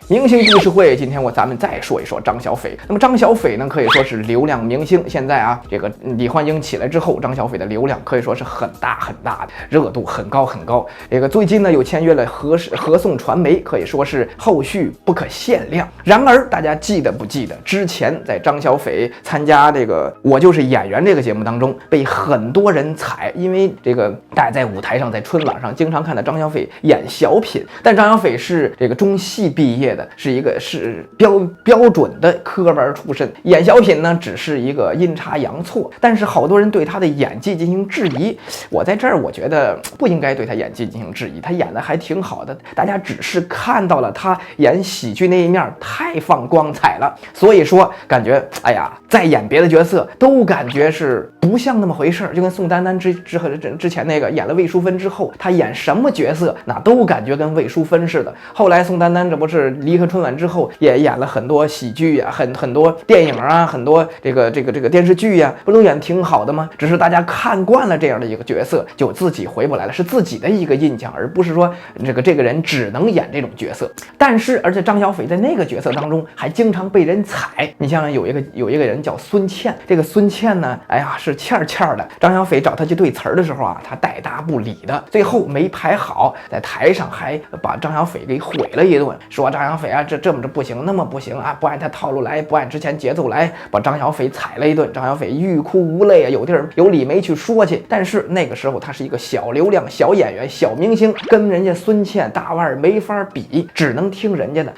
明星故事会，今天咱们再说一说张小斐。那么张小斐呢，可以说是流量明星。现在啊，这个李焕英起来之后，张小斐的流量可以说是很大的，热度很高。这个最近呢，又签约了合颂传媒，可以说是后续不可限量。然而，大家记得不记得之前在张小斐参加这个《我就是演员》这个节目当中，被很多人踩，因为这个大家在舞台上，在春晚上经常看到张小斐演小品，但张小斐是这个中戏毕业的，是标准的科班出身，演小品呢只是一个阴差阳错，但是好多人对他的演技进行质疑。我在这儿我觉得不应该对他演技进行质疑，他演的还挺好的，大家只是看到了他演喜剧那一面太放光彩了，所以说感觉哎呀，再演别的角色都感觉是不像那么回事，就跟宋丹丹之前那个演了魏淑芬之后，他演什么角色那都感觉跟魏淑芬似的。后来宋丹丹这不是离开春晚之后，也演了很多喜剧啊，很多电影啊，很多这个电视剧呀，不都演挺好的吗？只是大家看惯了这样的一个角色，就自己回不来了，是自己的一个印象，而不是说这个人只能演这种角色。但是而且张小斐在那个角色当中还经常被人踩。你想想，有一个人叫孙茜，这个孙茜呢，哎呀是欠的。张小斐找他去对词儿的时候啊，他带搭不理的，最后没排好，在台上还把张小斐给毁了一顿，说张小斐啊这么不行，那么不行啊，不按他套路来，不按之前节奏来，把张小斐踩了一顿。张小斐欲哭无泪啊，有理没去说去。但是那个时候他是一个小流量、小演员、小明星，跟人家孙茜、大腕没法比，只能听人家的。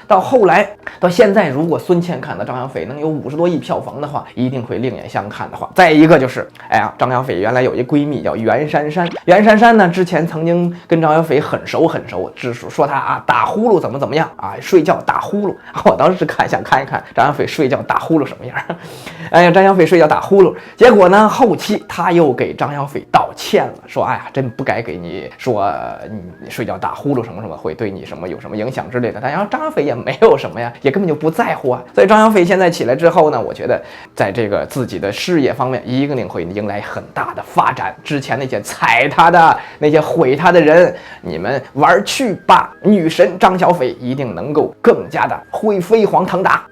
到现在，如果孙茜看到张小斐能有50多亿票房的话，一定会另眼相看的话。再一个就是，哎呀，张小斐原来有一闺蜜叫袁姗姗，袁姗姗呢之前曾经跟张小斐很熟，只说她啊打呼噜怎么样啊，睡觉打呼噜。我当时想看一看张小斐睡觉打呼噜什么样。哎呀，张小斐睡觉打呼噜，结果呢后期他又给张小斐道歉了，说哎呀真不该给你说你睡觉打呼噜什么会对你有什么影响之类的。但张小斐也没有什么呀，也根本就不在乎啊。所以张小斐现在起来之后呢，我觉得在这个自己的事业方面一定会迎来很大的发展。之前那些踩他的、那些毁他的人，你们玩去吧！女神张小斐一定能够更加的飞黄腾达。